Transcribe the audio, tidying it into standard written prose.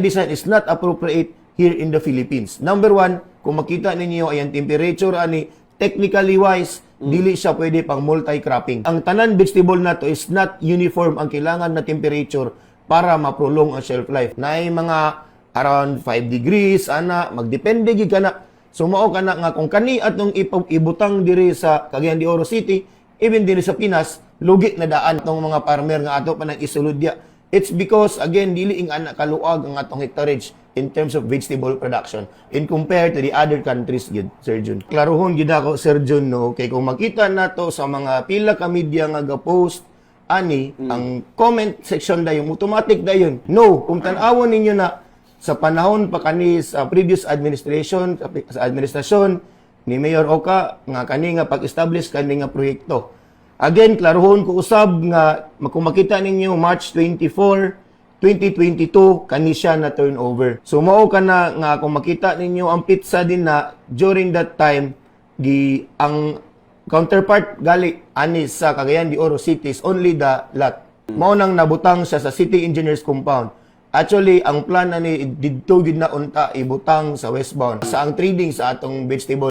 design is not appropriate here in the Philippines. Number one, kung makita ninyo ay ang temperature ani technically wise, dili siya pwede pang multi-cropping. Ang tanan vegetable na to is not uniform ang kailangan na temperature para ma-prolong ang shelf life. Naay mga around 5 degrees, ana, magdepende gid kana. Sumao kana nga kung kani atong ibutang diri sa Cagayan de Oro City, even diri sa Pinas, lugi na daan tong mga farmer nga ato pa nang isulod dia. It's because, again, dili ing anak kaluag ang atong hectarage in terms of vegetable production in compared to the other countries, gid, Sir Jun. Klarohon gid ako, Sir Jun, no? Kay kung makita nato sa mga pila ka media nga ga-post, ani, ang comment section dayon, automatic dayon. No, kung tan-awon ninyo na sa panahon pa kani sa previous administration, sa administrasyon ni Mayor Oka, nga kani nga pag-establish kani nga proyekto. Again, klarohon ko usab nga kung makita ninyo March 24, 2022 kani siya na turnover. So mao kana nga kung makita ninyo ang pizza din na during that time ang counterpart gali ani sa Cagayan de Oro City is only the lot. Mao nang nabutang siya sa City Engineers Compound. Actually, ang plan ani didto gid na unta ibutang sa westbound sa ang trading sa atong vegetable